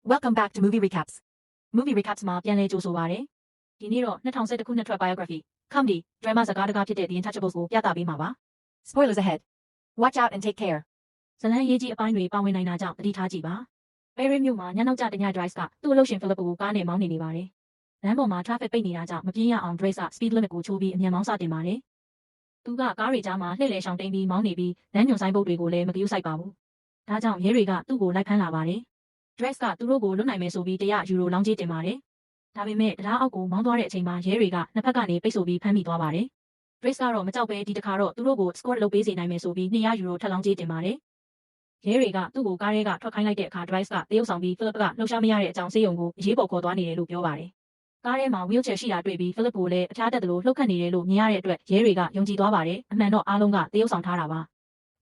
Welcome back to Movie Recaps. Movie Recaps မှာပြန်လည်ကြိုဆိုပါရစေ။ဒီနေ့တော့2011ခုနှစ်ထွက် biography, comedy, drama စကားတကားဖြစ်တဲ့ The Intouchables ကိုပြသပေးမှာပါ။ Spoilers ahead. Watch out and take care. ဇလန်ရေးကြီးအပိုင်းတွေပါဝင်နိုင်တာကြောင့်သတိထားကြည့်ပါ။ Perry မြို့မှာညနောက်ကျတည Drive ကသူ့အလုပ်ရှင် Philip ကိုကားနဲ့မောင်းနေပါတယ်။လမ်းပေါ်မှာ traffic ပိတ်နေတာကြောင့်မပြေးရအောင် Drive က speed limit ကိုချိုးပြီးအမြန်မောင်းစတင်ပါတယ်။သူကကားတွေကြားမှာလှည့်လည်ရှောင်တိန်ပြီးမောင်းနေပြီးလမ်းညွှန်ဆိုင်ဘုတ်တွေကိုလည်းမကယူဆိုင်ပါဘူး။ဒါကြောင့်ရဲတွေကသူ့ကိုလိုက်ဖမ်းလာပါတယ်။ Dress ကသူတို့ကိုလွတ်နိုင်မယ်ဆိုပြီး100 ယူရိုလောင်းကြီးတင်ပါတယ်။ဒါပေမဲ့တရားအောက်ကိုမောင်းသွားတဲ့အချိန်မှာရဲတွေကနှစ်ဖက်ကနေပိတ်ဆို့ပြီးဖမ်းမိသွားပါတယ်။ Dress ကတော့မကြောက်ပဲဒီတစ်ခါတော့သူတို့ကို score လုပ်ပေးစေနိုင်မယ်ဆိုပြီး200 ယူရိုထပ်လောင်းကြီးတင်ပါတယ်။ရဲတွေကသူ့ကိုကားထဲကထွက်ခိုင်းလိုက်တဲ့အခါ Dress ကတရုပ်ဆောင်ပြီး Philip ကလှုပ်ရှားမရတဲ့အကြောင်းဆေးရုံကိုအရေးပေါ်ခေါ်သွားနေတယ်လို့ပြောပါတယ်။ကားထဲမှာ wheelchair ရှိတာတွေ့ပြီး Philip ကိုလည်းအဖျားတက်တယ်လို့လှုပ်ခတ်နေတယ်လို့မြင်ရတဲ့အတွက်ရဲတွေကယုံကြည်သွားပါတယ်။အမှန်တော့အားလုံးကတရုပ်ဆောင်ထားတာပါ။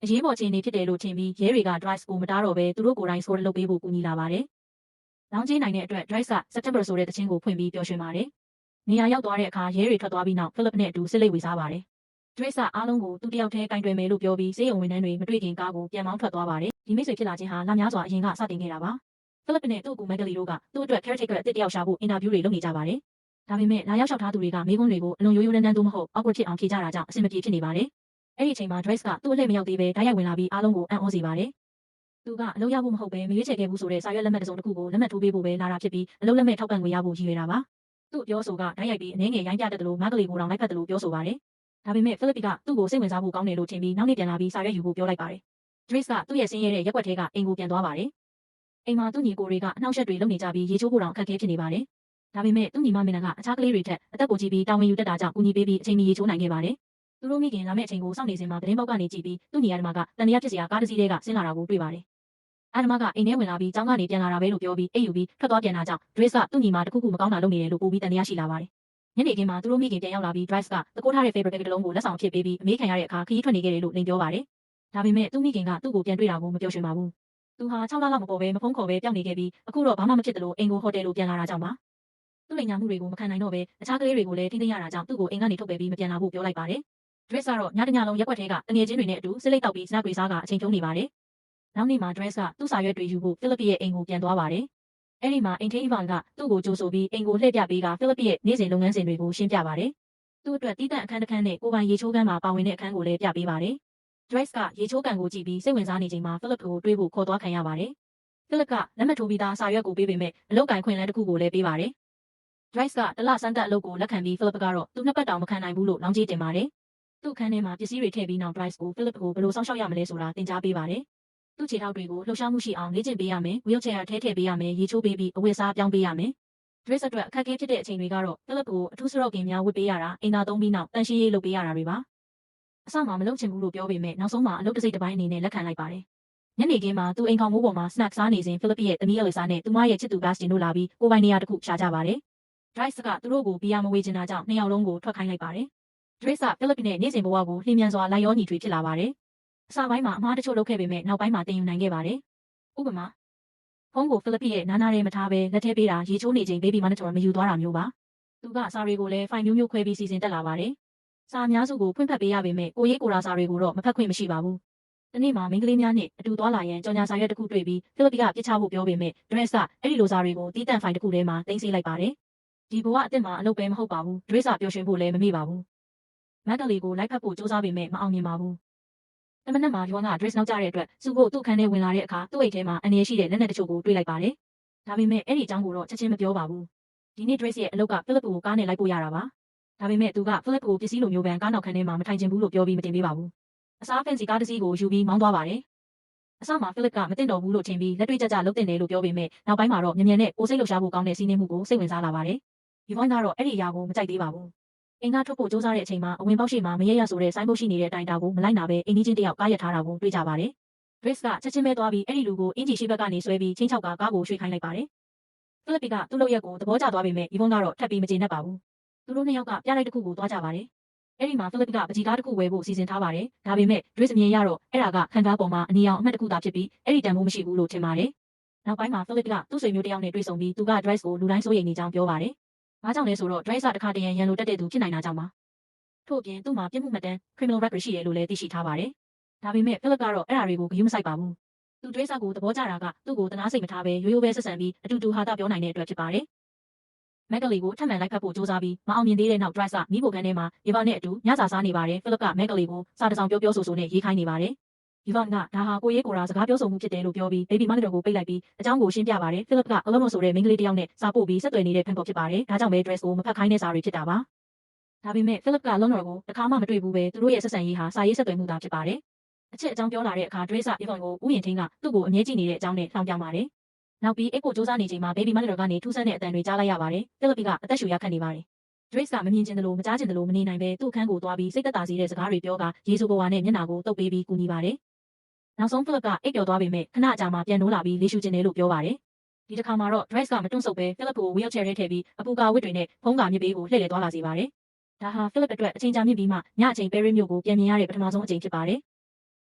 အရေးပေါ်အခြေအနေဖြစ်တယ်လို့ထင်ပြီးရဲတွေက Dress ကိုမတားတော့ပဲသူတို့ကိုယ်တိုင် score လုပ်ပေးဖို့ကူညီလာပါတယ်။လောင်းကြီးနိုင်တဲ့အတွက် Dress က September ဆိုတဲ့တခြင်းကိုဖွင့်ပြီးပျော်ရွှင်ပါတယ်။နေရာရောက်သွားတဲ့အခါရဲတွေထွက်သွားပြီးနောက် Philip နဲ့အတူစစ်လိပ်ဝေစားပါတယ်။ Dress ကအားလုံးကိုသူတယောက်တည်းကင်တွယ်မယ်လို့ပြောပြီးဆေးရုံဝန်ထမ်းတွေမတွေ့ခင်ကားကိုပြန်မောင်းထွက်သွားပါတယ်။ဒီမိတ်ဆွေဖြစ်လာခြင်းဟာလများစွာအရင်ကစတင်ခဲ့တာပါ။ Philip နဲ့သူ့ကို Maggie တို့ကသူ့အတွက် caretaker အသစ်တယောက်ရှာဖို့အင်တာဗျူးတွေလုပ်နေကြပါတယ်။ဒါပေမဲ့လာရောက်လျှောက်ထားသူတွေကမေးခွန်းတွေကိုအလွန်ရိုးရိုးတန်းတန်းသို့မဟုတ် awkward ဖြစ်အောင်ဖြေကြတာကြောင့်အဆင်မပြေဖြစ်နေပါတယ်။အဲ့ဒီအချိန်မှာ Dress ကသူ့အလှည့်မရောက်သေးပဲဓာတ်ရိုက်ဝင်လာပြီးအားလုံးကိုအံ့ဩစေပါတယ်။သူကအလုပ်ရဖို့မဟုတ်ပဲမရွေးချယ်ခဲ့ဘူးဆိုတဲ့စာရွက်လက်မှတ်တစ်စုံတစ်ခုကိုလက်မှတ်ထိုးပေးဖို့ပဲလာတာဖြစ်ပြီးအလုပ်လက်မဲ့ထောက်ပံ့ငွေရဖို့ရည်ရွယ်တာပါ။သူ့ပြောဆိုကဓာတ်ရိုက်ပြီးအနည်းငယ်ရိုင်းပြတတ်တယ်လို့ Maggie ကိုတောင်လိုက်ဖက်တယ်လို့ပြောဆိုပါတယ်။ဒါပေမဲ့ Philip ကသူ့ကိုစိတ်ဝင်စားဖို့ကောင်းတယ်လို့ထင်ပြီးနောက်နေ့ပြန်လာပြီးစာရွက်ယူဖို့ပြောလိုက်ပါတယ်။ Dress ကသူ့ရဲ့ဆင်းရဲတဲ့ရက်ွက်ထဲကအိမ်ကိုပြန်သွားပါတယ်။အိမ်မှာသူ့ညီကိုတွေကအနှောက်အယှက်တွေလုပ်နေကြပြီးရေချိုးဖို့တောင်အခက်အခဲဖြစ်နေပါတယ်။ဒါပေမဲ့သူ့ညီမမင်းကအခြားကလေးတွေထက်အသက်ကိုကြီးပြီးတာဝန်ယူတတ်တာကြောင့်ကူညီပေးပြီးအချိန်မီရေချိုးနိုင်ခဲ့ပါတယ်။သူတို့မိခင်လာမယ့်အချိန်ကိုစောင့်နေစဉ်မှာသတင်းပေါက်ကနေကြည့်ပြီးသူ့ညီအဒမကတန်တရားဖြစ်စရာကားတစ်စီးထဲကဆင်းလာတာကိုတွေ့ပါတယ်။အဒမကအိမ်ထဲဝင်လာပြီးကျောင်းကနေပြန်လာတာပဲလို့ပြောပြီးအိပ်ယူပြီးထွက်သွားပြန်တာကြောင့် Dress ကသူ့ညီမတခုခုမကောင်းတာလုပ်နေတယ်လို့ပိုပြီးတန်တရားရှိလာပါတယ်။ညနေခင်းမှာသူတို့မိခင်ပြန်ရောက်လာပြီး Dress ကတကိုးထားတဲ့ favorite တစ်လုံးကိုလက်ဆောင်ဖြစ်ပေးပြီးအမေးခံရတဲ့အခါခရီးထွက်နေခဲ့တယ်လို့လိန်ပြောပါတယ်။ဒါပေမဲ့သူ့မိခင်ကသူ့ကိုပြန်တွေ့တာကိုမပျော်ရွှင်ပါဘူး။သူဟာ6 လလောက်မပေါ်ပဲမဖုံးခေါ်ပဲပျောက်နေခဲ့ပြီးအခုတော့ဘာမှမဖြစ်တယ်လို့အိမ်ကိုဟိုတယ်လိုပြန်လာတာကြောင့်ပါ။သူ့လိန်ညာမှုတွေကိုမခံနိုင်တော့ပဲအခြားကလေးတွေကိုလည်းထိန်းသိမ်းရတာကြောင့်သူ့ကိုအိမ်ကနေထုတ်ပယ်ပြီးမပြန်လာဖို့ပြောလိုက်ပါတယ်။ Dress ကတော့ညတညလုံးရက်ွက်ထဲကတငယ်ချင်းတွေနဲ့အတူစစ်လိပ်တောက်ပြီးစနပ်တွေစားကအချိန်ဖြုံးနေပါတယ်။နောက်နေ့မှာ Dress ကသူ့စာရွက်တွေယူဖို့ Philip ရဲ့အိမ်ကိုပြန်သွားပါတယ်။အဲ့ဒီမှာအိမ်ထိန်း Ivan ကသူ့ကိုကြိုဆိုပြီးအိမ်ကိုလှည့်ပြပေးက Philip ရဲ့နေ့စဉ်လုပ်ငန်းစဉ်တွေကိုရှင်းပြပါတယ်။သူ့အတွက်တီးတန့်အခန်းတစ်ခန်းနဲ့ကိုပိုင်ရေချိုးခန်းမှာပါဝင်တဲ့အခန်းကိုလည်းပြပေးပါတယ်။ Dress ကရေချိုးကန်ကိုကြည့်ပြီးစိတ်ဝင်စားနေချိန်မှာ Philip ကိုတွေးဖို့ခေါ်သွားခံရပါတယ်။ Philip ကလက်မှတ်ထိုးပြီးသားစာရွက်ကိုပေးပေမဲ့အလုပ်ကိုင်ခွင့်လန်းတစ်ခုကိုလည်းပေးပါတယ်။ Dress ကတလစမ်းသက်အလုပ်ကိုလက်ခံပြီး Philip ကတော့သူနှစ်ပတ်တောင်မခံနိုင်ဘူးလို့လောင်းကြီးတင်ပါတယ်။သူ့အခန်းထဲမှာပစ္စည်းတွေထည့်ပြီးနောက် Dress ကို Philip ကိုဘယ်လိုစောင့်ရှောက်ရမလဲဆိုတာသင်ကြားပေးပါတယ်။သူ့ခြေထောက်တွေကိုလှုပ်ရှားမှုရှိအောင်လေ့ကျင့်ပေးရမယ်။ wheelchair ထည့်ပေးရမယ်။ရေချိုးပေးပြီးအဝတ်အစားပြောင်းပေးရမယ်။ Dress အတွက်အခက်အခဲဖြစ်တဲ့အချိန်တွေကတော့ Philip ကိုအထူးစရော့ကင်များဝတ်ပေးရတာအိမ်သာသုံးပြီးနောက်တန်ရှင်းရေးလုပ်ပေးရတာတွေပါ။အစမှာမလုပ်ချင်ဘူးလို့ပြောပေမဲ့နောက်ဆုံးမှာအလုပ်တစ်စိတ်တစ်ပိုင်းအနေနဲ့လက်ခံလိုက်ပါတယ်။ညနေခင်းမှာသူအိမ်ခေါင်မိုးပေါ်မှာ snack စားနေစဉ် Philip ရဲ့သမီး Elisa နဲ့သူမရဲ့ချစ်သူ Bastian တို့လာပြီးကိုပိုင်နေရာတစ်ခုရှာကြပါတယ်။ Dress ကသူတို့ကိုဘီယာမဝေချင်တာကြောင့်နှစ်ယောက်လုံးကိုထွက်ခိုင်းလိုက်ပါတယ်။ Dress က Philip နဲ့နေ့စဉ်ဘဝကိုလျင်မြန်စွာလိုက်ရောညီထွေဖြစ်လာပါတယ်။အစပိုင်းမှာအမှားတချို့လုပ်ခဲ့ပေမဲ့နောက်ပိုင်းမှာတင်ယူနိုင်ခဲ့ပါတယ်။ဥပမာဖုန်းကို Philip ရဲ့နားထဲမထားဘဲလက်ထဲပေးတာရေချိုးနေချိန် baby monitor မယူသွားတာမျိုးပါ။သူကစာတွေကိုလည်းဖိုင်မျိုးခွဲပြီးစီစဉ်တက်လာပါတယ်။စာအများစုကိုဖွင့်ဖတ်ပေးရပေမဲ့ကိုရေးကိုရာစာတွေကိုတော့မဖတ်ခွင့်မရှိပါဘူး။ဒီနေ့မှာမိန်းကလေးများနဲ့အတူသွားလာရန်ကြော်ညာစာရွက်တစ်ခုတွေ့ပြီး Philip ကပြစ်ချဖို့ပြောပေမဲ့ Dress ကအဲ့ဒီလိုစာတွေကိုတီးတန့်ဖိုင်တစ်ခုထဲမှာတင်ဆေးလိုက်ပါတယ်။ဒီဘဝအစ်စ်မှာအလုပ်ပဲမဟုတ်ပါဘူး။ Dress ပျော်ရွှင်ဖို့လည်းမမေ့ပါဘူး။ Maggie ကိုလိုက်ဖက်ဖို့စူးစမ်းပေမဲ့မအောင်မြင်ပါဘူး။တမနက်မှာYuan က Dress နောက်ကျတဲ့အတွက်စုဖို့သူ့အခန်းထဲဝင်လာတဲ့အခါသူ့အိတ်ထဲမှာအန်ရရှိတဲ့လက်နက်တချို့ကိုတွေ့လိုက်ပါတယ်။ဒါပေမဲ့အဲ့ဒီအကြောင်းကိုတော့ချက်ချင်းမပြောပါဘူး။ဒီနေ့ Dress ရဲ့အလုပ်က Philip ကိုကားနဲ့လိုက်ပို့ရတာပါ။ဒါပေမဲ့သူက Philip ကိုပစ္စည်းလိုမျိုးပန်ကားနောက်ခန်းထဲမှာမထိုင်ချင်ဘူးလို့ပြောပြီးမတင်ပေးပါဘူး။အစားဖန်စီကားတစ်စီးကိုယူပြီးမောင်းသွားပါတယ်။အစမှာ Philip ကမတင်တော်ဘူးလို့ထင်ပြီးလက်တွေ့ကျကျလုပ်တင်တယ်လို့ပြောပေမဲ့နောက်ပိုင်းမှာတော့မြန်မြန်နဲ့ကိုစိတ်လှုပ်ရှားဖို့ကောင်းတဲ့စီးနှင်းမှုကိုစိတ်ဝင်စားလာပါတယ်။ Yuan ကတော့အဲ့ဒီအရာကိုမကြိုက်သေးပါဘူး။အိမ်ကထွက်ဖို့စူးစမ်းတဲ့အချိန်မှာအဝင်ပေါက်ရှိမှာမရရဆိုတဲ့ဆိုင်းဘုတ်ရှိနေတဲ့အတိုင်းတာကိုမလိုက်နာပဲအိမ်ကြီးချင်းတယောက်ကားရထားတာကိုတွေ့ကြပါတယ်။ Dress ကချက်ချင်းပဲသွားပြီးအဲ့ဒီလူကိုအင်ဂျီရှိဘက်ကနေဆွဲပြီးချင်းချောက်ကကားကိုရွှေ့ခိုင်းလိုက်ပါတယ်။ Philip ကသူ့လုပ်ရက်ကိုသဘောကျသွားပေမဲ့ Yuan ကတော့ထပ်ပြီးမကျေနပ်ပါဘူး။သူတို့နှစ်ယောက်ကပြလိုက်တစ်ခုကိုသွားကြပါတယ်။အဲ့ဒီမှာ Philip ကပကြီးကားတစ်ခုဝယ်ဖို့စီစဉ်ထားပါတယ်။ဒါပေမဲ့ Dress အမြင်ရတော့အဲ့ဒါကခံကားပေါ်မှာအနီရောင်အမှတ်တစ်ခုသာဖြစ်ပြီးအဲ့ဒီတန်ဖိုးမရှိဘူးလို့ထင်ပါတယ်။နောက်ပိုင်းမှာ Philip ကသူ့ဆွေမျိုးတစ်ယောက်နဲ့တွေ့ဆုံပြီးသူက Dress ကိုလူတိုင်းစိုးရိမ်နေကြောင်းပြောပါတယ်။ဘာကြောင့်လဲဆိုတော့ Dress ကတခါတရံရန်လိုတက်တဲ့သူဖြစ်နိုင်တာကြောင့်ပါ။ထို့အပြင်သူ့မှာပြစ်မှုမှတ်တမ်း criminal record ရှိတယ်လို့လည်းသိရှိထားပါတယ်။ဒါပေမဲ့ Philip ကတော့အဲ့ဒါတွေကိုဂရုမစိုက်ပါဘူး သူ Drake ကိုသဘောကျတာကသူ့ကိုတနာစိတ်မထားပဲရိုးရိုးပဲဆက်ဆံပြီးအတူတူဟာတာပြောနိုင်တဲ့အတွက်ဖြစ်ပါတယ်။ Megally ကိုထပ်မံလိုက်ဖက်ဖို့ကြိုးစားပြီးမအောင်မြင်သေးတဲ့နောက် Drake ကမိဖို့ခန်းထဲမှာ Yvonne နဲ့အတူညစာစားနေပါတယ်။ Philip က Megally ကိုစာတစ်စောင်ပြောဆိုနဲ့ရေးခိုင်းနေပါတယ်။ Yvonne ကဒါဟာကိုရေးကိုရာစကားပြောဆိုမှုဖြစ်တယ်လို့ပြောပြီး Baby Monitor ကိုပိတ်လိုက်ပြီးအကြောင်းကိုရှင်းပြပါတယ်။ Philip ကအလုံးလို့ဆိုတဲ့မိန်းကလေးတစ်ယောက်နဲ့စာပို့ပြီးဆက်သွယ်နေတဲ့ဖန်ဖော်ဖြစ်ပါတယ်။ဒါကြောင့်ပဲ Drake ကိုမဖတ်ခိုင်းတဲ့စာတွေဖြစ်တာပါ။ဒါပေမဲ့ Philip ကလုံးတော်ကိုတစ်ခါမှမတွေ့ဘူးပဲသူတို့ရဲ့ဆက်ဆံရေးဟာစာရေးဆက်သွယ်မှုသာဖြစ်ပါတယ်။အချက်အကြောင်းပြောလာတဲ့အခါ Drake က Yvonne ကိုဥယျာဉ်ထင်းကသူ့ကိုအမြဲကြည့်နေတဲ့အကြောင်းနဲ့လှောင်ပြောင်ပါတယ်။နောက်ပြီးအိတ်ကိုစူးစမ်းနေချိန်မှာ Baby Monitor ကနေထူးဆန်းတဲ့အတန်တွေကြားလိုက်ရပါတယ်။ Philip ကအသက်ရှူရခက်နေပါတယ်။ Drake ကမမြင်ချင်တယ်လို့မကြားချင်တယ်လို့မနေနိုင်ပဲသူ့အခန်းကိုသွားပြီးစိတ်သက်သာစေတဲ့စကားတွေပြောကရေဆိုဘဝနဲ့မျက်နှာကိုတုပ်ပေးပြီးကူညီပါတယ်။နောက်ဆုံး Philip ကအိတ်ပျော်သွားပေမဲ့ခဏအကြာမှာပြန်နိုးလာပြီးလေရှူချင်တယ်လို့ပြောပါတယ်။ဒီတစ်ခါမှာတော့ Drake ကမတွန့်ဆုတ်ပဲ Philip ကို wheelchair ထဲထည့်ပြီးအပူကာဝတ်တွေနဲ့ဖုံးကာမြစ်ပေးကိုလှည့်လည်သွားလာစေပါတယ်။ဒါဟာ Philip အတွက်အချိန်ကြာမြင့်ပြီးမှညအချိန် Perry မြို့ကိုပြန်မြင်ရတဲ့ပထမဆုံးအကြိမ်ဖြစ်ပါတယ်။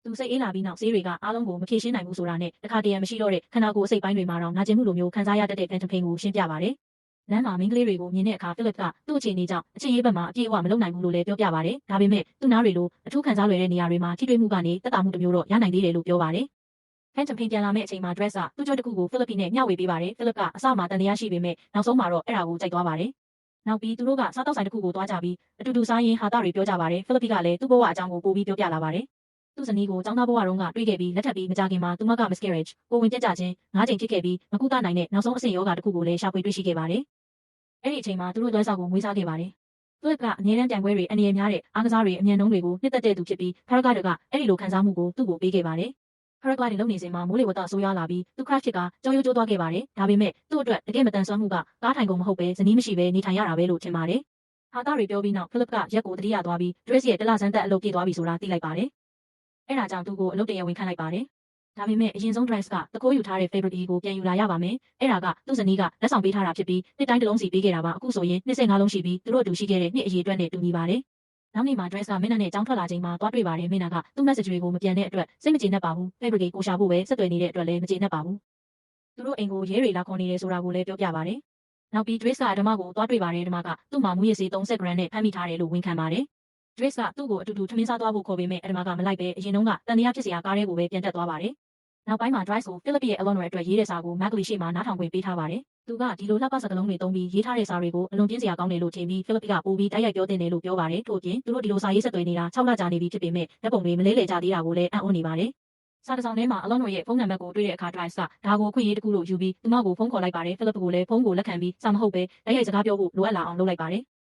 သူစိတ်အေးလာပြီးနောက်ဆေးတွေကအားလုံးကိုမဖြေရှင်းနိုင်ဘူးဆိုတာနဲ့တခါတရံမရှိတော့တဲ့ခန္ဓာကိုယ်အစိတ်ပိုင်းတွေမှာတော့နာကျင်မှုလိုမျိုးခံစားရတတ်တဲ့ Phantom Pain ကိုရှင်းပြပါတယ်။လမ်းမှာမိန်းကလေးတွေကိုမြင်တဲ့အခါ Philip ကသူ့အခြေအနေကြောင့်အချင်းရေးဘက်မှာအပြည့်အဝမလုပ်နိုင်ဘူးလို့လည်းပြောပြပါတယ်။ဒါပေမဲ့သူ့နားတွေလိုအထူးခံစားလွယ်တဲ့နေရာတွေမှာထိတွေ့မှုကနေသက်သာမှုတစ်မျိုးတော့ရနိုင်သေးတယ်လို့ပြောပါတယ်။ Phantom Pain ပြန်လာမယ့်အချိန်မှာ Drake ကသူ့ကြွတစ်ခုကို Philip နဲ့မျှဝေပေးပါတယ်။ Philip ကအစမှာတန်တရားရှိပေမဲ့နောက်ဆုံးမှာတော့အဲ့ဒါကိုကြိုက်သွားပါတယ်။နောက်ပြီးသူတို့ကစားတောက်ဆိုင်တစ်ခုကိုသွားကြပြီးအတူတူစားရင်းဟာတာတွေပြောကြပါတယ်။ Philip ကလည်းသူ့ဘဝအကြောင်းကိုပိုပြီးပြောပြလာပါတယ်။သူ့ဇနီးကိုကျောင်းသားဘဝတုန်းကတွေ့ခဲ့ပြီးလက်ထပ်ပြီးမကြခင်မှာသူမက miscarriage ကိုဝင်ပြတ်ကျခြင်း၅ကြိမ်ဖြစ်ခဲ့ပြီးမကုသနိုင်တဲ့နောက်ဆုံးအဆင့်ယောဂါတစ်ခုကိုလည်းရှာဖွေတွေ့ရှိခဲ့ပါတယ်။အဲ့ဒီအချိန်မှာသူတို့လွှဲစာကိုမွေးစားခဲ့ပါတယ်။ Philip ကအငြင်းတန်းပြိုင်ပွဲတွေအန္တရာယ်များတဲ့အားကစားတွေအမြန်နှုန်းတွေကိုနှစ်သက်တဲ့သူဖြစ်ပြီး Paraglide ကအဲ့ဒီလိုခံစားမှုကိုသူ့ကိုပေးခဲ့ပါတယ်။ Paraglide လုပ်နေစဉ်မှာမိုးလေဝသဆိုးရွားလာပြီးသူ crash ဖြစ်ကကြောရိုးကျိုးသွားခဲ့ပါတယ်။ဒါပေမဲ့သူ့အတွက်တကယ်မတန်ဆွမ်းမှုကကားထိုင်ကုန်မဟုတ်ပဲဇနီးမရှိပဲနေထိုင်ရတာပဲလို့ထင်ပါတယ်။ဟာတာတွေပြောပြီးနောက် Philip ကရက်ကိုတတိယသွားပြီး Drake ရဲ့တလဆန်းသက်အလုပ်ပြည့်သွားပြီဆိုတာသိလိုက်ပါတယ်။အဲ့ဒါကြောင့်သူ့ကိုအလုပ်တရဝင်ခန့်လိုက်ပါတယ်။ဒါပေမဲ့အရင်ဆုံး Drake ကတကိုးယူထားတဲ့ fabric ကိုပြန်ယူလာရပါမယ်။အဲ့ဒါကသူ့ဇနီးကလက်ဆောင်ပေးထားတာဖြစ်ပြီးနှစ်တိုင်းတစ်လုံးစီပေးခဲ့တာပါအခုဆိုရင်25လုံးရှိပြီးသူတို့အတူရှိခဲ့တဲ့နှစ်အရေးအတွက်နဲ့တူညီပါတယ်။နောက်နေ့မှာ Drake ကမင်းနဲ့ကြောင်းထွက်လာချိန်မှာသွားတွေ့ပါတယ်မင်းကသူ့ message တွေကိုမပြန်တဲ့အတွက်စိတ်မကျေနပ်ပါဘူး fabric ကိုရှာဖို့ပဲဆက်သွယ်နေတဲ့အတွက်လည်းမကျေနပ်ပါဘူး။သူတို့အိမ်ကိုရဲတွေလာခေါ်နေတယ်ဆိုတာကိုလည်းပြောပြပါတယ်။နောက်ပြီး Drake ကအဓမ္မကိုသွားတွေ့ပါတယ်ဓမ္မကသူ့မှာမူရစ်ဆေး30 gram နဲ့ဖမ်းမိထားတယ်လို့ဝန်ခံပါတယ်။ Drake ကသူ့ကိုအတူတူထမင်းစားသွားဖို့ခေါ်ပေမဲ့အဓမ္မကမလိုက်ပဲအရင်တုန်းကတန်တရားဖြစ်စရာကားထဲကိုပဲပြန်တက်သွားပါတယ်။နောက်ပိုင်းမှာ Drake ကို Philip ရဲ့ Eleanor အတွက်ရေးတဲ့စာကို Megally ရှေ့မှာနားထောင်ခွင့်ပေးထားပါတယ်။သူကဒီလိုလှပစကားလုံးတွေသုံးပြီးရေးထားတဲ့စာတွေကိုအလွန်ပြင်းစရာကောင်းတယ်လို့ထင်ပြီး Philip ကပိုပြီးတိုက်ရိုက်ပြောတင်တယ်လို့ပြောပါတယ်။ထို့အပြင်သူတို့ဒီလိုစာရေးဆက်သွယ်နေတာ6လကြာနေပြီဖြစ်ပေမဲ့လက်ပုံတွေမလဲလှယ်ကြသေးတာကိုလည်းအံ့ဩနေပါတယ်။စာတစ်စောင်ထဲမှာ Eleanor ရဲ့ဖုန်းနံပါတ်ကိုတွေ့တဲ့အခါ Drake ကဒါကိုခွင့်ရေးတစ်ခုလို့ယူပြီးသူမကိုဖုန်းခေါ်လိုက်ပါတယ်။ Philip ကိုလည်းဖုန်းကိုလက်ခံပြီးစာမဟုတ်ပဲတိုက်ရိုက်စကားပြောဖို့လိုအပ်လာအောင်လုပ်လိုက်ပါတယ်။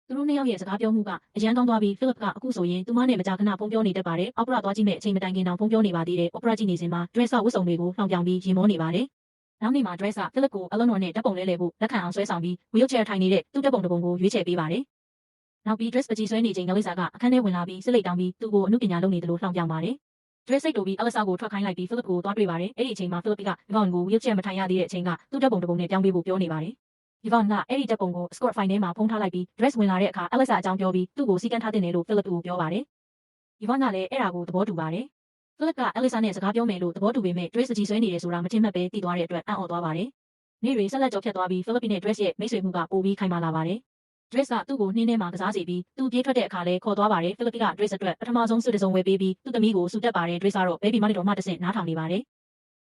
သူတို့နှစ်ယောက်ရဲ့စကားပြောမှုကအရန်ကောင်းသွားပြီး Philip ကအခုဆိုရင်သူမနဲ့မကြာခဏဖုန်းပြောနေတတ်ပါတယ်။ Opera သွားကြည့်မဲ့အချိန်မတိုင်ခင်တောင်ဖုန်းပြောနေပါသေးတယ်။ Opera ကြည့်နေစဉ်မှာ Drake ဝတ်စုံတွေကိုလှောင်ပြောင်ပြီးရင်မောနေပါတယ်။နောက်နေ့မှာ Drake က Philip ကို Eleanor နဲ့ဓာတ်ပုံလဲလှယ်ဖို့လက်ခံအောင်ဆွဲဆောင်ပြီး wheelchair ထိုင်နေတဲ့သူ့ဓာတ်ပုံတစ်ပုံကိုရွေးချယ်ပေးပါတယ်။နောက်ပြီး Drake ပကြီးဆွဲနေချိန် Melissa ကအခန်းထဲဝင်လာပြီးစစ်လိတ်တောင်းပြီးသူ့ကိုအမှုပညာလုပ်နေတယ်လို့လှောင်ပြောင်ပါတယ်။ Drake စိတ်တူပြီး Elisa ကိုထွက်ခိုင်းလိုက်ပြီး Philip ကိုသွားတွေ့ပါတယ်။အဲ့ဒီအချိန်မှာ Philip က Yvonne ကို wheelchair မထိုင်ရသေးတဲ့အချိန်ကသူ့ဓာတ်ပုံတစ်ပုံနဲ့ပြောင်းပေးဖို့ပြောနေပါတယ်။ Yvonne ကအဲ့ဒီဓာတ်ပုံကို Squad file ထဲမှာဖုံးထားလိုက်ပြီး Drake ဝင်လာတဲ့အခါ Elisa အကြောင်းပြောပြီးသူ့ကိုစီကံထားတင်တယ်လို့ Philip ကိုပြောပါတယ်။ Yvonne ကလည်းအဲ့ဒါကိုသဘောတူပါတယ်။ Philip က Elisa နဲ့စကားပြောမယ်လို့သဘောတူပေမဲ့ Drake ကြီးဆွဲနေတယ်ဆိုတာမထင်မှတ်ပဲသိသွားတဲ့အတွက်အံ့ဩသွားပါတယ်။နေ့တွေဆက်လက်ကြော်ဖြတ်သွားပြီး Philip နဲ့ Drake ရဲ့မိတ်ဆွေမှုကပိုပြီးခိုင်မာလာပါတယ်။ Drake ကသူ့ကိုနှင်းထဲမှာကစားစီပြီးသူပြေးထွက်တဲ့အခါလဲခေါ်သွားပါတယ်။ Philip က Drake အတွက်ပထမဆုံးဆွတ်တစုံဝယ်ပေးပြီးသူ့သမီးကိုစူတက်ပါတယ်။ Drake ကတော့ Baby Monitor မှတဆင့်နားထောင်နေပါတယ်။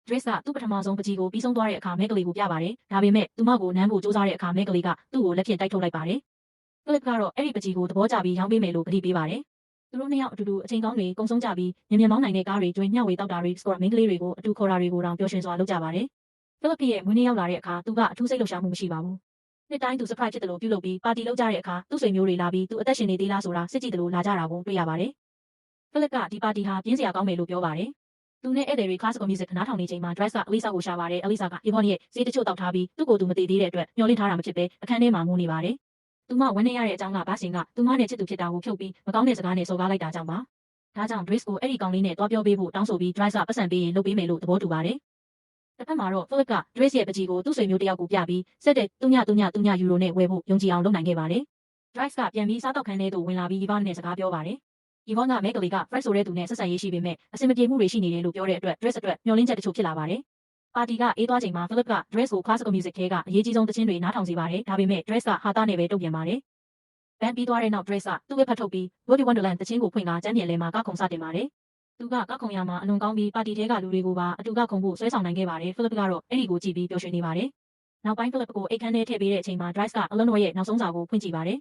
Drake ကသူ့ပထမဆုံးပကြီးကိုပြီးဆုံးသွားတဲ့အခါ Megally ကိုပြပါတယ်။ဒါပေမဲ့သူမကိုနမ်းဖို့စူးစမ်းတဲ့အခါ Megally ကသူ့ကိုလက်ဖြင့်တိုက်ထုတ်လိုက်ပါတယ်။ Philip ကတော့အဲ့ဒီပကြီးကိုသဘောကျပြီးရောင်းပေးမယ်လို့ကတိပေးပါတယ်။သူတို့နှစ်ယောက်အတူတူအချိန်ကောင်းတွေကုံဆုံးကြပြီးမြန်မောင်းနိုင်တဲ့ကားတွေကျွေးမျှဝေတောက်တာတွေ Squad မိန်းကလေးတွေကိုအတူခေါ်တာတွေကိုတောင်ပျော်ရွှင်စွာလုပ်ကြပါတယ်။ Philip ရဲ့မွေးနေ့ရောက်လာတဲ့အခါသူကအထူးစိတ်လှုပ်ရှားမှုမရှိပါဘူး။နှစ်တိုင်းသူ surprise ဖြစ်တယ်လို့ပြုလုပ်ပြီးပါတီလုပ်ကြတဲ့အခါသူ့ဆွေမျိုးတွေလာပြီးသူအသက်ရှင်နေသေးလားဆိုတာစစ်ကြည့်တယ်လို့လာကြတာကိုတွေ့ရပါတယ်။ Philip ကဒီပါတီဟာပြင်းစရာကောင်းမယ်လို့ပြောပါတယ်။သူနဲ့ဧည့်သည်တွေ classical music နားထောင်နေချိန်မှာ Drake က Elisa ကိုရှာပါတယ်။ Elisa က Yvonne ရဲ့ဆေးတချို့တောက်ထားပြီးသူ့ကိုယ်သူမသိသေးတဲ့အတွက်မျှော်လင့်ထားတာမဖြစ်ပဲအခန်းထဲမှာငိုနေပါတယ်။သူမဝမ်းနေရတဲ့အကြောင်းကဘာစင်ကသူမနဲ့ချစ်သူဖြစ်တာကိုဖြုတ်ပြီးမကောင်းတဲ့စကားနဲ့စော်ကားလိုက်တာကြောင့်ပါ။ဒါကြောင့် Drake ကိုအဲ့ဒီကောင်လေးနဲ့တွားပြောပေးဖို့တောင်းဆိုပြီး Drake ကပတ်စံပေးရင်လုပ်ပေးမယ်လို့သဘောတူပါတယ်။တစ်ဖက်မှာတော့ Philip က Drake ရဲ့ပကြီးကိုသူ့ဆွေမျိုးတစ်ယောက်ကိုပြပြီးဆက်တဲ့3.3.3 ယူရိုနဲ့ဝယ်ဖို့ယုံကြည်အောင်လုပ်နိုင်ခဲ့ပါတယ်။ Drake ကပြန်ပြီးစားတော့ခန်းထဲသို့ဝင်လာပြီး Yvonne နဲ့စကားပြောပါတယ်။ Yvonne က Megally က Fred ဆိုတဲ့သူနဲ့ဆက်ဆံရေးရှိပေမဲ့အဆင်မပြေမှုတွေရှိနေတယ်လို့ပြောတဲ့အတွက် Drake အတွက်မျှော်လင့်ချက်တချို့ဖြစ်လာပါတယ်။ပါတီကအေးသွားချိန်မှာ Philip က Drake ကို classical music ထဲကအရေးကြီးဆုံးသချင်းတွေနားထောင်စေပါတယ်။ဒါပေမဲ့ Drake ကဟာတာနဲ့ပဲတုံ့ပြန်ပါတယ်။ဘန်ပြီးသွားတဲ့နောက် Drake ကသူ့ဝက်ဖတ်ထုတ်ပြီး Willy Wonderland သချင်းကိုဖွင့်ကာကျမ်းပြင်လဲမှာကခုံစတင်ပါတယ်။ သူကကောက်ခုံရမှာအလွန်ကောင်းပြီးပါတီထဲကလူတွေကိုပါအတူကောက်ခုံဖို့ဆွဲဆောင်နိုင်ခဲ့ပါတယ်ဖိလစ်ကတော့အဲ့ဒီကိုကြည့်ပြီးပျော်ရွှင်နေပါတယ်နောက်ပိုင်းဖိလစ်ကိုအိတ်ခမ်းထဲထည့်ပေးတဲ့အချိန်မှာ Drice ကအလွန်တော်ရဲ့နောက်ဆုံးစာကိုဖွင့်ကြည့်ပါတယ်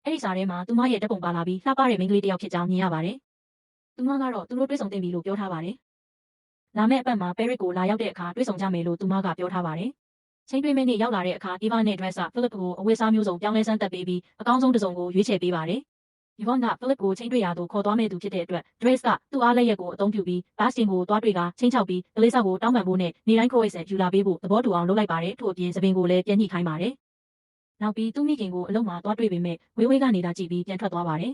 အဲ့ဒီစာထဲမှာသူမရဲ့ဓာတ်ပုံပါလာပြီးလှပတဲ့မိန်းကလေးတစ်ယောက်ဖြစ်ကြောင်းမြင်ရပါတယ်သူမကတော့သူတို့တွေ့ဆုံသင့်ပြီလို့ပြောထားပါတယ်လာမယ့်အပတ်မှာပဲရစ်ကိုလာရောက်တဲ့အခါတွေ့ဆုံကြမယ်လို့သူမကပြောထားပါတယ်ချိန်တွေ့မဲ့နေ့ရောက်လာတဲ့အခါ Eva နဲ့ Drice ကဖိလစ်ကိုအဝတ်စားမျိုးစုံပြောင်းလဲစမ်းသပ်ပေးပြီးအကောင်းဆုံးတစ်စုံကိုရွေးချယ်ပေးပါတယ်Yvonne ကဖိလစ်ကိုချိန်တွေ့ရာသို့ခေါ်သွားမဲ့သူဖြစ်တဲ့အတွက် Drice ကသူ့အားလက်ရက်ကိုအသုံးပြုပြီး Bastin ကိုသွားတွေ့ကချိန်ချောက်ပြီးကလေးဆောက်ကိုတောင်းပန်ဖို့နဲ့နေတိုင်း Croissant ယူလာပေးဖို့သဘောတူအောင်လုပ်လိုက်ပါတယ်ထို့အပြင်သပင်ကိုလည်းပြန်ညှိခိုင်းပါတယ်နောက်ပြီးသူ့မိခင်ကိုအလုံးမှာသွားတွေ့ပေမဲ့ဝေးဝေးကနေသာကြည့်ပြီးပြန်ထွက်သွားပါတယ်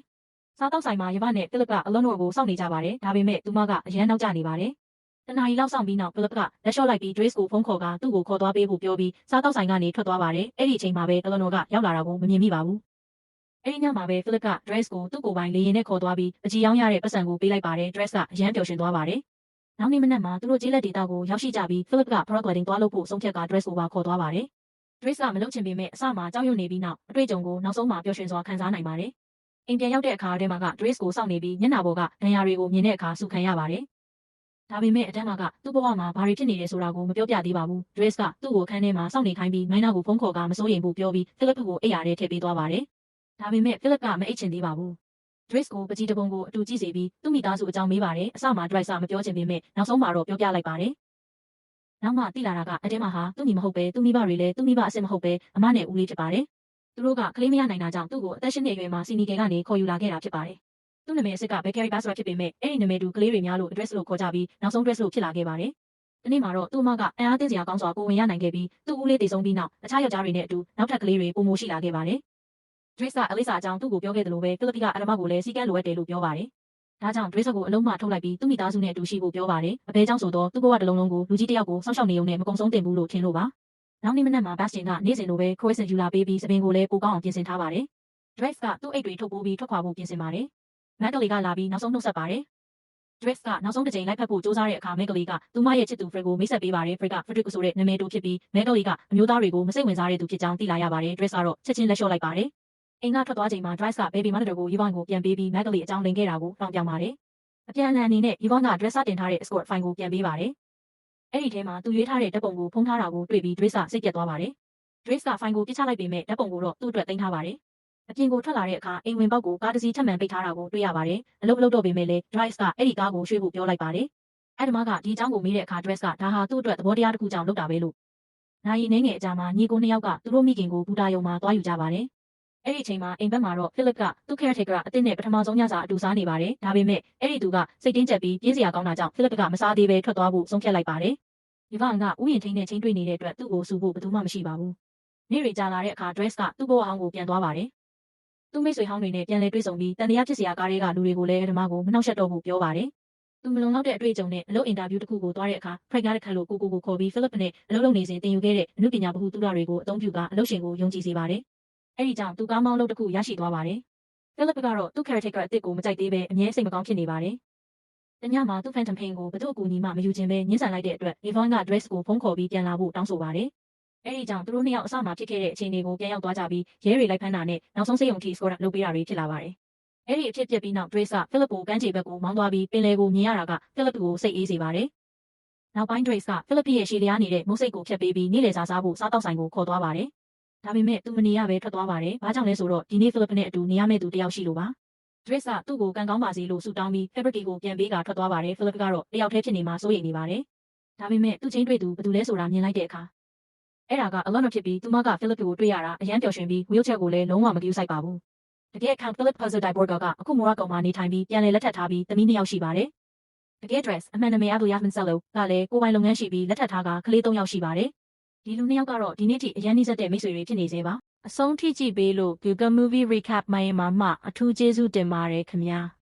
စားတောက်ဆိုင်မှာ Yvonne နဲ့ဖိလစ်ကအလွန်တော်ကိုစောင့်နေကြပါတယ်ဒါပေမဲ့သူမကအရန်နောက်ကျနေပါတယ်တနာရီလောက်ဆောင်ပြီးနောက်ဖိလစ်ကလက်လျှော့လိုက်ပြီး Drice ကိုဖုန်းခေါ်ကသူ့ကိုခေါ်သွားပေးဖို့ပြောပြီးစားတောက်ဆိုင်ကနေထွက်သွားပါတယ်အဲ့ဒီအချိန်မှာပဲအလွန်တော်ကရောက်လာတာကိုမမြင်မိပါဘူးအဲ့ဒီညမှာပဲဖိလစ်က Drice ကိုသူ့ကိုယ်ပိုင်လေရင်နဲ့ခေါ်သွားပြီးပကြီးရောင်းရတဲ့ပတ်စံကိုပေးလိုက်ပါတယ် Drice ကအရန်ပျော်ရွှင်သွားပါတယ်နောက်နေ့မနက်မှာသူတို့ကျေးလက်ဒေသကိုရောက်ရှိကြပြီးဖိလစ်က paragliding သွားလုပ်ဖို့ဆုံးဖြတ်က Drice ကိုပါခေါ်သွားပါတယ် Drice ကမလုပ်ချင်ပေမဲ့အစမှာကြောက်ရွံ့နေပြီးနောက်အတွေ့အကြုံကိုနောက်ဆုံးမှာပျော်ရွှင်စွာခံစားနိုင်ပါတယ်အိမ်ပြန်ရောက်တဲ့အခါထဲမှာက Drice ကိုစောင့်နေပြီးညနာပေါ်ကဒဏ်ရာတွေကိုမြင်တဲ့အခါစုခံရပါတယ်ဒါပေမဲ့အတန်းကသူ့ဘဝမှာဘာတွေဖြစ်နေတယ်ဆိုတာကိုမပြောပြသေးပါဘူး Drice ကသူ့ကိုခန်းထဲမှာစောင့်နေခိုင်းပြီးမိုင်းနာကိုဖုန်းခေါ်ကမစိုးရိမ်ဘူးပြောပြီးဖိလစ်ကိုအိပ်ရာထဲထည့်ပေးသွားပါတယ်ဒါပေမဲ့ဖိလစ်ကမအိပ်ချင်သေးပါဘူး Drice ကိုပကြီးတပုံကိုအတူကြည့်စေပြီးသူ့မိသားစုအကြောင်းမေးပါတယ်အစမှာ Drice မပြောချင်ပေမဲ့နောက်ဆုံးမှာတော့ပြောပြလိုက်ပါတယ်နောက်မှသိလာတာကအတဲမှာဟာသူ့ညီမဟုတ်ပဲသူ့မိဘတွေလည်းသူ့မိဘအစ်စ်မဟုတ်ပဲအမနဲ့ဦးလေးဖြစ်ပါတယ်သူတို့ကကလေးမရနိုင်တာကြောင့်သူ့ကိုအသက်၈နှစ်အရွယ်မှာစီနီကေကနေခေါ်ယူလာခဲ့တာဖြစ်ပါတယ်သူ့နာမည်အစ်စ်က Bakary Basra ဖြစ်ပေမဲ့အဲ့ဒီနာမည်တူကလေးတွေများလို့ address လို့ခေါ်ကြပြီးနောက်ဆုံး address လို့ဖြစ်လာခဲ့ပါတယ်ဒီနေ့မှာတော့သူ့အမကအံအားသင့်စရာကောင်းစွာကိုဝင်ရနိုင်ခဲ့ပြီးသူ့ဦးလေးတည်ဆုံးပြီးနောက်အခြားယောက်ျားတွေနဲ့အတူနောက်ထပ်ကလေးတွေပုံမိုရှိလာခဲ့ပါတယ်Drice ကအလေးစာအကြောင်းသူ့ကိုပြောခဲ့တယ်လို့ပဲဖိလစ်ကအရမကိုလည်းစီကန်းလိုအပ်တယ်လို့ပြောပါတယ်ဒါကြောင့် Drice ကိုအလုံးမထုတ်လိုက်ပြီးသူ့မိသားစုနဲ့အတူရှိဖို့ပြောပါတယ်အဘဲကြောင့်ဆိုတော့သူ့ဘဝတစ်လုံးလုံးကိုလူကြီးတစ်ယောက်ကိုစောင့်ရှောက်နေုံနဲ့မကုံဆုံးတင်ဘူးလို့ထင်လို့ပါနောက်နေ့မနက်မှာ Bastin ကနေ့စဉ်လိုပဲ Croissant ယူလာပေးပြီးသပင်ကိုလည်းပိုကောင်းအောင်ပြင်ဆင်ထားပါတယ် Drice ကသူ့အိတ်တွေထုတ်ပိုးပြီးထွက်ခွာဖို့ပြင်ဆင်ပါတယ်မက်ကလေးကလာပြီးနောက်ဆုံးနှုတ်ဆက်ပါတယ် Drice ကနောက်ဆုံးတစ်ချိန်လိုက်ဖက်ဖို့စူးစမ်းတဲ့အခါမက်ကလေးကသူမရဲ့ချစ်သူ Fred ကိုမိတ်ဆက်ပေးပါတယ် Fred က Frederick ဆိုတဲ့နာမည်တူဖြစ်ပြီးမက်ကလေးကအမျိုးသားတွေကိုမစိတ်ဝင်စားတဲ့သူဖြစ်ကြောင်းသိလာရပါတယ် Drice ကတော့ချက်ချင်းလက်လျှော့လိုက်ပါတယ်အိမ်ကထွက်သွားချိန်မှာ Drice က baby monitor ကို Yvonne ကိုပြန်ပေးပြီး Maggie အကြောင်းလိမ်ခဲ့တာကိုတောင်းပြောင်ပါတယ်။အပြန်အလှန်အနေနဲ့ Yvonne က Dresser တင်ထားတဲ့ escort file ကိုပြန်ပေးပါတယ်။အဲ့ဒီထဲမှာသူရွေးထားတဲ့ဓာတ်ပုံကိုဖုံးထားတာကိုတွေ့ပြီး Drice စိတ်ပြတ်သွားပါတယ်။ Drice က file ကိုပြစ်ချလိုက်ပေမဲ့ဓာတ်ပုံကိုတော့သူ့အတွက်တင်ထားပါတယ်။အပြင်ကိုထွက်လာတဲ့အခါအိမ်ဝင်ပေါက်ကိုကားတစ်စီးထပ်မံပိတ်ထားတာကိုတွေ့ရပါတယ်။အလုပ်တော့ပေမဲ့လည်း Drice ကအဲ့ဒီကားကိုရွှေ့ဖို့ပြောလိုက်ပါတယ်။အဲ့ဒီမှာကဒီအကြောင်းကိုမေးတဲ့အခါ Drice ကဒါဟာသူ့အတွက်သဘောတရားတစ်ခုကြောင့်လုပ်တာပဲလို့နိုင်နေငယ်အကြာမှာညီကိုနှစ်ယောက်ကသူတို့မိခင်ကိုဘူတာယုံမှာသွားယူကြပါတယ်။အဲ့ဒီအချိန်မှာအိမ်ဘက်မှာတော့ Philip ကသူ့ caretaker အစ်စ်နဲ့ပထမဆုံးညစာအတူစားနေပါတယ်။ဒါပေမဲ့အဲ့ဒီသူကစိတ်တင်းကျပ်ပြီးပြင်းစရာကောင်းတာကြောင့် Philip ကမစားသေးပဲထွက်သွားဖို့ဆုံးဖြတ်လိုက်ပါတယ်။ Yvonne ကဥယျာဉ်ထိန်းနဲ့ချင်းတွေ့နေတဲ့အတွက်သူ့ကိုစူဖို့ဘယ်သူမှမရှိပါဘူး။နေ့တွေကြာလာတဲ့အခါ Drice ကသူ့ဘဝဟောင်းကိုပြန်သွားပါတယ်။သူ့မိတ်ဆွေဟောင်းတွေနဲ့ပြန်လည်တွေ့ဆုံပြီးတန်တရားဖြစ်စရာကားတွေကလူတွေကိုလည်းဓမ္မကိုမနှောက်ယှက်တော့ဘူးပြောပါတယ်။သူမလုံလောက်တဲ့အတွေ့အကြုံနဲ့အလုပ်အင်တာဗျူးတစ်ခုကိုသွားတဲ့အခါ Fred ကတခါလို့ကိုခေါ်ပြီး Philip နဲ့အလုပ်လုပ်နေစဉ်တင်ယူခဲ့တဲ့အမှုပညာဗဟုသုတတွေကိုအသုံးပြုကအလုပ်ရှင်ကိုယုံကြည်စေပါတယ်။အဲ့ဒီကြောင့်သူကားမောင်းလုပ်တစ်ခုရရှိသွားပါတယ်။ Philip ကတော့သူ့ caretaker အစ်စ်ကိုမကြိုက်သေးပဲအမြဲစိတ်မကောင်းဖြစ်နေပါတယ်။တညမှာသူ့ Phantom Pain ကိုဘယ်သူ့အကူအညီမှမယူခြင်းပဲညှင်းဆန်လိုက်တဲ့အတွက် Yvonne က Drice ကိုဖုန်းခေါ်ပြီးပြန်လာဖို့တောင်းဆိုပါတယ်။အဲ့ဒီကြောင့်သူတို့နှစ်ယောက်အစမှဖြစ်ခဲ့တဲ့အခြေအနေကိုပြန်ရောက်သွားကြပြီးရဲတွေလိုက်ဖမ်းတာနဲ့နောက်ဆုံးစိတ်ယုံထိ score လုပ်ပေးတာတွေဖြစ်လာပါတယ်။အဲ့ဒီအဖြစ်ပြက်ပြီးနောက် Drice က Philip ကိုကမ်းခြေဘက်ကိုမောင်းသွားပြီးပင်လယ်ကိုမြင်ရတာက Philip ကိုစိတ်အေးစေပါတယ်။နောက်ပိုင်း Drice က Philip ရဲ့ရှည်လျားနေတဲ့မုတ်စိတ်ကိုဖျက်ပေးပြီးနေ့လည်စာစားဖို့စားတောက်ဆိုင်ကိုခေါ်သွားပါတယ်။ဒါပေမဲ့သူမနေရပဲထွက်သွားပါတယ်။ဘာကြောင့်လဲဆိုတော့ဒီနေ့ Philip နဲ့အတူနေရမယ့်သူတယောက်ရှိလို့ပါ။ Drice ကသူ့ကိုကံကောင်းပါစေလို့ဆုတောင်းပြီး Fabric ကိုပြန်ပေးကထွက်သွားပါတယ်။ Philip ကတော့တယောက်တည်းဖြစ်နေမှာစိုးရိမ်နေပါတယ်။ဒါပေမဲ့သူချင်းတွေ့သူဘယ်သူလဲဆိုတာမြင်လိုက်တဲ့အခါအဲ့ဒါကအလော့ဖြစ်ပြီးသူမက Philip ကိုတွေ့ရတာအရန်ပျော်ရွှင်ပြီး wheelchair ကိုလည်းလုံးဝမကြည့်ဆိုင်ပါဘူး။တကယ် Count Philip Puzzle Diborga ကအခုမိုရာကောင်မှာနေထိုင်ပြီးပြန်လည်လက်ထပ်ထားပြီးသမီး2ယောက်ရှိပါတယ်။တကယ် Dress အမှန်နာမည် Abdul Yasmin Sello ကလည်းကိုယ်ပိုင်လုပ်ငန်းရှိပြီးလက်ထပ်ထားကကလေး3ယောက်ရှိပါတယ်။ဒီလူ2ယောက်ကတော့ဒီနေ့ထိအရန်နှိစက်တဲ့မိတ်ဆွေတွေဖြစ်နေသေးပါ။အဆုံးထိကြည့်ပေးလို့ Google Movie Recap မိုင်းမှာအထူးကျေးဇူးတင်ပါတယ်ခင်ဗျာ။